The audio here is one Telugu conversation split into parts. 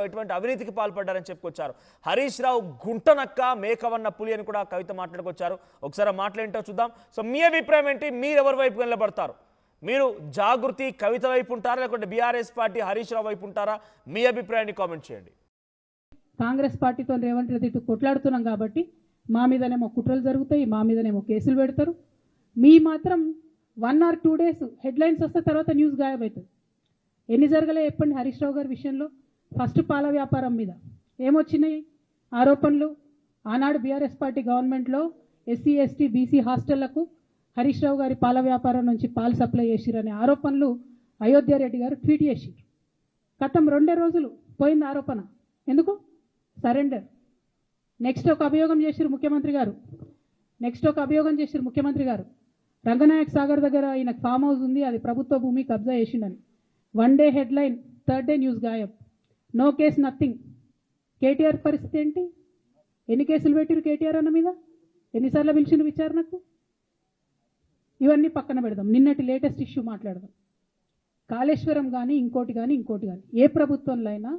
ఎటువంటి అవినీతికి పాల్పడ్డారని చెప్పుకొచ్చారు. హరీష్ రావు గుంటనక్క మేకవన్న పులి అని కూడా కవిత మాట్లాడుకొచ్చారు. ఒకసారి మాట్లాడేంటో చూద్దాం. సో మీ అభిప్రాయం ఏంటి? మీరు ఎవరి వైపు నిలబడతారు? మీరు జాగృతి కవిత వైపు ఉంటారా, లేకుంటే బీఆర్ఎస్ పార్టీ హరీష్ రావు వైపు ఉంటారా? మీ అభిప్రాయాన్ని కామెంట్ చేయండి. కాంగ్రెస్ పార్టీతో రేవంత్ రెడ్డి కొట్లాడుతున్నాం కాబట్టి మా మీదనేమో కుట్రలు జరుగుతాయి, మా మీదనేమో కేసులు పెడతారు. మీ మాత్రం 1 or 2 days హెడ్లైన్స్ వస్తే తర్వాత న్యూస్ గాయబవుతుంది. ఎన్ని జరగలే చెప్పండి హరీష్ రావు గారి విషయంలో? ఫస్ట్ పాల వ్యాపారం మీద ఏమొచ్చినాయి ఆరోపణలు? ఆనాడు బీఆర్ఎస్ పార్టీ గవర్నమెంట్లో SC ST BC హాస్టళ్లకు Harish Rao గారి పాల వ్యాపారం నుంచి పాలు సప్లై చేసిరనే ఆరోపణలు అయోధ్య రెడ్డి గారు ట్వీట్ చేసిరు. గతం 2 రోజులు పోయింది ఆరోపణ. ఎందుకు? సరెండర్. నెక్స్ట్ ఒక అభియోగం చేసిరు ముఖ్యమంత్రి గారు. రంగనాయక్ సాగర్ దగ్గర ఈయన ఫామ్ హౌస్ ఉంది, అది ప్రభుత్వ భూమి, కబ్జా చేసిండని. 1 day headline, 3rd day news గాయబ్. No case nothing. కేటీఆర్ పరిస్థితి ఏంటి? ఎన్ని కేసులు పెట్టిరు కేటీఆర్ అన్న మీద? ఎన్నిసార్లు పిలిచిండు విచారణకు? ఇవన్నీ పక్కన పెడదాం. నిన్నటి లేటెస్ట్ ఇష్యూ మాట్లాడదాం. కాళేశ్వరం కానీ ఇంకోటి కానీ ఏ ప్రభుత్వంలో అయినా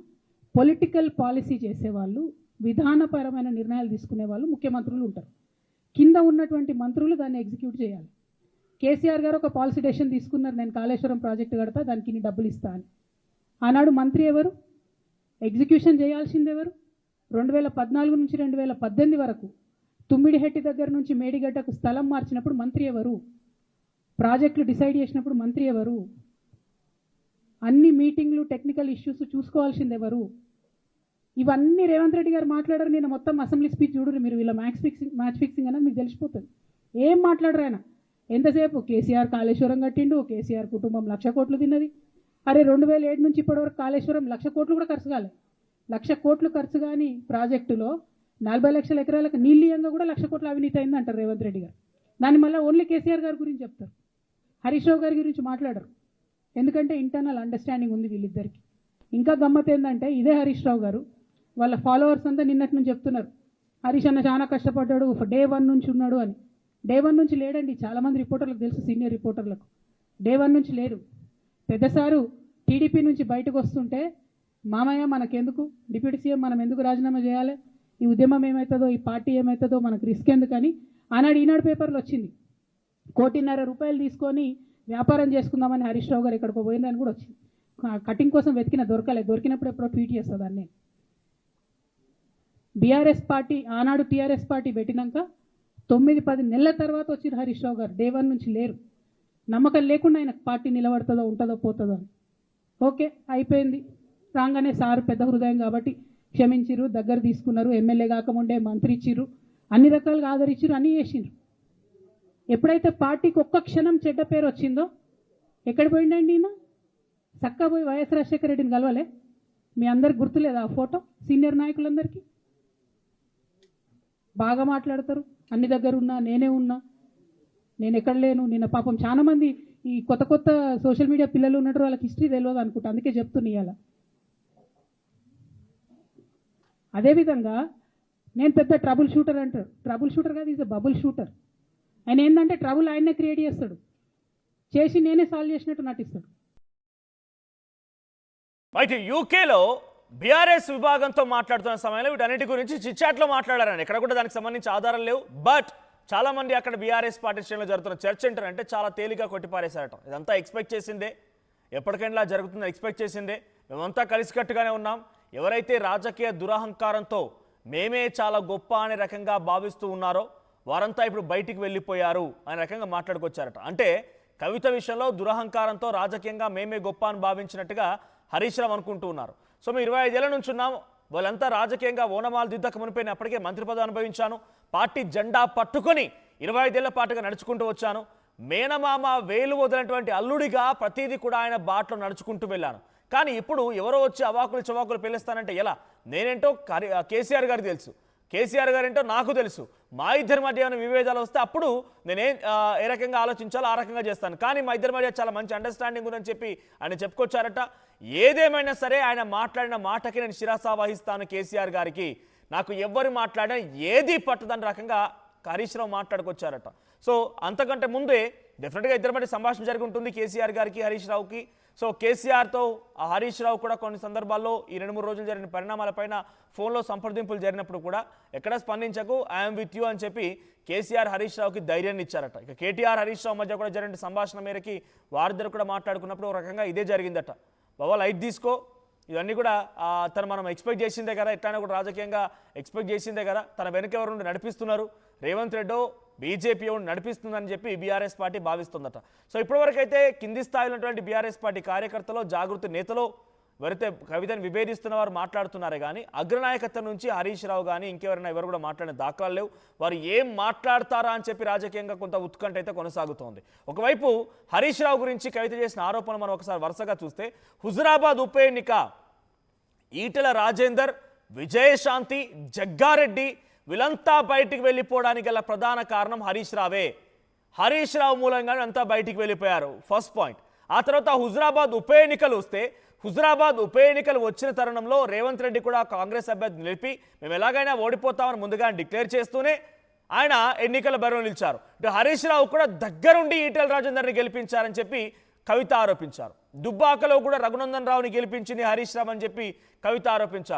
పొలిటికల్ పాలసీ చేసేవాళ్ళు, విధానపరమైన నిర్ణయాలు తీసుకునే వాళ్ళు ముఖ్యమంత్రులు ఉంటారు. కింద ఉన్నటువంటి మంత్రులు దాన్ని ఎగ్జిక్యూట్ చేయాలి. కేసీఆర్ గారు ఒక పాలసీ డెసిషన్ తీసుకున్నారు, నేను కాళేశ్వరం ప్రాజెక్టు కడతా, దానికి ఇన్ని డబ్బులు ఇస్తా అని. ఆనాడు మంత్రి ఎవరు? ఎగ్జిక్యూషన్ చేయాల్సింది ఎవరు? 2014 నుంచి 2018 వరకు తుమ్మిడిహెట్టి దగ్గర నుంచి మేడిగడ్డకు స్థలం మార్చినప్పుడు మంత్రి ఎవరు? ప్రాజెక్టులు డిసైడ్ చేసినప్పుడు మంత్రి ఎవరు? అన్ని మీటింగ్లు టెక్నికల్ ఇష్యూస్ చూసుకోవాల్సింది ఎవరు? ఇవన్నీ రేవంత్ రెడ్డి గారు మాట్లాడారు. నేను మొత్తం అసెంబ్లీ స్పీచ్ చూడరు మీరు, వీళ్ళ మ్యాచ్ ఫిక్సింగ్ అనేది మీకు తెలిసిపోతుంది. ఏం మాట్లాడరు ఆయన. ఎంతసేపు కేసీఆర్ కాళేశ్వరం కట్టిండు, కేసీఆర్ కుటుంబం 1,00,000 కోట్లు తిన్నది. అరే 2007 నుంచి ఇప్పటివరకు కాళేశ్వరం 1,00,000 కోట్లు కూడా ఖర్చు కాలే. 1,00,000 కోట్లు ఖర్చు కానీ ప్రాజెక్టులో 40 లక్షల ఎకరాలకు నీళ్ళీయంగా కూడా 1,00,000 కోట్ల అవినీతి అయింది అంటారు రేవంత్ రెడ్డి గారు. దాన్ని మళ్ళీ ఓన్లీ కేసీఆర్ గారి గురించి చెప్తారు, హరీష్ రావు గారి గురించి మాట్లాడరు. ఎందుకంటే ఇంటర్నల్ అండర్స్టాండింగ్ ఉంది వీళ్ళిద్దరికి. ఇంకా గమ్మత్ ఏంటంటే ఇదే హరీష్ రావు గారు వాళ్ళ ఫాలోవర్స్ అంతా నిన్నటి నుంచి చెప్తున్నారు, హరీష్ అన్న చాలా కష్టపడ్డాడు, డే 1 నుంచి ఉన్నాడు అని. డే 1 నుంచి లేడండి. చాలామంది రిపోర్టర్లకు తెలుసు, సీనియర్ రిపోర్టర్లకు. డే 1 నుంచి లేరు. పెద్దసారు టీడీపీ నుంచి బయటకు వస్తుంటే, మామయ్య మనకెందుకు, డిప్యూటీ సీఎం మనం ఎందుకు రాజీనామా చేయాలి, ఈ ఉద్యమం ఏమవుతుందో, ఈ పార్టీ ఏమవుతుందో మనకు రిస్క్ ఎందుకని ఆనాడు ఈనాడు పేపర్లో వచ్చింది. 1,50,00,000 రూపాయలు తీసుకొని వ్యాపారం చేసుకుందామని హరీష్ రావు గారు ఎక్కడికో పోయిందని కూడా వచ్చింది. కటింగ్ కోసం దొరికినప్పుడు ఎప్పుడో ట్వీట్ చేస్తుంది అన్నీ. బీఆర్ఎస్ పార్టీ ఆనాడు టీఆర్ఎస్ పార్టీ పెట్టినాక 9-10 నెలల తర్వాత వచ్చిన హరీష్ రావు గారు డే 1 నుంచి లేరు. నమ్మకం లేకుండా ఆయన పార్టీ నిలబడుతుందో ఉంటుందో పోతుందో అని. ఓకే అయిపోయింది. రాగానే సారు పెద్ద హృదయం కాబట్టి క్షమించిర్రు, దగ్గర తీసుకున్నారు, ఎమ్మెల్యే కాకముందే మంత్రి ఇచ్చిర్రు, అన్ని రకాలుగా ఆదరించిర్రు, అన్నీ చేసిండ్రు. ఎప్పుడైతే పార్టీకి ఒక్క క్షణం చెడ్డ పేరు వచ్చిందో ఎక్కడ పోయిండండి ఈయన? చక్కా పోయి వైఎస్ రాజశేఖర రెడ్డిని కలవలే? మీ అందరికి గుర్తులేదా ఆ ఫోటో? సీనియర్ నాయకులందరికీ బాగా మాట్లాడతారు, అన్ని దగ్గర ఉన్నా, నేనే ఉన్నా, నేను ఎక్కడ లేను. నిన్న పాపం చాలా మంది ఈ కొత్త సోషల్ మీడియా పిల్లలు ఉన్నట్టు వాళ్ళకి హిస్టరీ తెలియదు అనుకుంటా, అందుకే చెప్తున్నా ఇవాళ. అదేవిధంగా నేను పెద్ద ట్రబుల్ షూటర్ అంటారు. ట్రబుల్ షూటర్ కాదు, ఈజ్ అ బబుల్ షూటర్. ఆయన ఏంటంటే ట్రబుల్ ఆయన్నే క్రియేట్ చేస్తాడు, చేసి నేనే సాల్వ్ చేసినట్టు నటిస్తాడు. అయితే యూకేలో బీఆర్ఎస్ విభాగంతో మాట్లాడుతున్న సమయంలో వీటన్నిటి గురించి చిట్చాట్లో మాట్లాడారని ఎక్కడ కూడా దానికి సంబంధించి ఆధారాలు లేవు. బట్ చాలా మంది అక్కడ బీఆర్ఎస్ పార్టీ శ్రేణిలో జరుగుతున్న చర్చ ఏంటంటే చాలా తేలిగా కొట్టిపారేశారట. ఇదంతా ఎక్స్పెక్ట్ చేసిందే, ఎప్పటికైనా జరుగుతుందని ఎక్స్పెక్ట్ చేసిందే. మేమంతా కలిసికట్టుగానే ఉన్నాం. ఎవరైతే రాజకీయ దురహంకారంతో మేమే చాలా గొప్ప అనే రకంగా భావిస్తూ ఉన్నారో వారంతా ఇప్పుడు బయటికి వెళ్ళిపోయారు అనే రకంగా మాట్లాడుకొచ్చారట. అంటే కవిత విషయంలో దురహంకారంతో రాజకీయంగా మేమే గొప్ప అని భావించినట్టుగా హరీష్ రావు అనుకుంటూ ఉన్నారు. సో మేము 25 ఏళ్ల నుంచి ఉన్నాం, వాళ్ళంతా రాజకీయంగా ఓనమాలు దిద్దక మునిపోయిన అప్పటికే మంత్రి పదవి అనుభవించాను, పార్టీ జెండా పట్టుకొని 25 ఏళ్ల పాటుగా నడుచుకుంటూ వచ్చాను, మేనమామ వేలు వదిలినటువంటి అల్లుడిగా ప్రతిదీ కూడా ఆయన బాటలో నడుచుకుంటూ వెళ్ళాను. కానీ ఇప్పుడు ఎవరో వచ్చి అవాకులు చవాకులు పెళ్ళిస్తానంటే ఎలా? నేనేంటో కేసీఆర్ గారికి తెలుసు, కేసీఆర్ గారు ఏంటో నాకు తెలుసు. మా ఇద్దరి మధ్య ఏమైనా విభేదాలు వస్తే అప్పుడు నేనేం ఏ రకంగా ఆలోచించాలో ఆ రకంగా చేస్తాను. కానీ మా ఇద్దరి మధ్య చాలా మంచి అండర్స్టాండింగ్ ఉందని చెప్పి ఆయన చెప్పుకొచ్చారట. ఏదేమైనా సరే ఆయన మాట్లాడిన మాటకి నేను శిరసా వహిస్తాను కేసీఆర్ గారికి, నాకు ఎవరు మాట్లాడినా ఏది పట్టదని రకంగా హరీష్ రావు మాట్లాడుకొచ్చారట. సో అంతకంటే ముందే డెఫినెట్గా ఇద్దరి మధ్య సంభాషణ జరిగి ఉంటుంది కేసీఆర్ గారికి హరీష్ రావుకి. సో కేసీఆర్తో హరీష్ రావు కూడా కొన్ని సందర్భాల్లో ఈ 2-3 రోజులు జరిగిన పరిణామాలపైన ఫోన్లో సంప్రదింపులు జరిగినప్పుడు కూడా ఎక్కడ స్పందించకు ఐఎమ్ విత్ యూ అని చెప్పి కేసీఆర్ హరీష్ రావుకి ధైర్యాన్ని ఇచ్చారట. ఇక కేటీఆర్ హరీష్ రావు మధ్య కూడా జరిగిన సంభాషణ మేరకి వారిద్దరు కూడా మాట్లాడుకున్నప్పుడు ఒక రకంగా ఇదే జరిగిందట. బాబా లైట్ తీసుకో, ఇవన్నీ కూడా తను మనం ఎక్స్పెక్ట్ చేసిందే కదా, ఎట్లయినా కూడా రాజకీయంగా ఎక్స్పెక్ట్ చేసిందే కదా, తన వెనక ఎవరు నుండి నడిపిస్తున్నారు, రేవంత్ రెడ్డో బీజేపీ నడిపిస్తుందని చెప్పి బీఆర్ఎస్ పార్టీ భావిస్తుందట. సో ఇప్పటివరకు అయితే కింది స్థాయిలో ఉన్నటువంటి బీఆర్ఎస్ పార్టీ కార్యకర్తలు, జాగృతి నేతలు ఎవరైతే కవితను విభేదిస్తున్న వారు మాట్లాడుతున్నారే కానీ అగ్రనాయకత్వం నుంచి హరీష్ రావు కానీ ఇంకెవరైనా ఎవరు కూడా మాట్లాడిన దాఖలాలు లేవు. వారు ఏం మాట్లాడతారా అని చెప్పి రాజకీయంగా కొంత ఉత్కంఠ అయితే కొనసాగుతోంది. ఒకవైపు హరీష్ రావు గురించి కవిత చేసిన ఆరోపణలు మనం ఒకసారి వరుసగా చూస్తే, హుజురాబాద్ ఉప ఎన్నిక ఈటెల రాజేందర్, విజయశాంతి, జగ్గారెడ్డి వీళ్ళంతా బయటికి వెళ్ళిపోవడానికి గల ప్రధాన కారణం హరీష్ రావే. హరీష్ రావు మూలంగానే అంతా బయటికి వెళ్ళిపోయారు, ఫస్ట్ పాయింట్. ఆ తర్వాత హుజురాబాద్ ఉప ఎన్నికలు వస్తే, హుజురాబాద్ ఉప ఎన్నికలు వచ్చిన తరుణంలో రేవంత్ రెడ్డి కూడా కాంగ్రెస్ అభ్యర్థి నిలిపి మేము ఎలాగైనా ఓడిపోతామని ముందుగా డిక్లేర్ చేస్తూనే ఆయన ఎన్నికల బరిలో నిలిచారు. ఇటు హరీష్ రావు కూడా దగ్గరుండి ఈటెల రాజేందర్ని గెలిపించారని చెప్పి కవిత ఆరోపించారు. దుబ్బాకలో కూడా రఘునందన్ రావుని గెలిపించింది హరీష్ రావు అని చెప్పి కవిత ఆరోపించారు.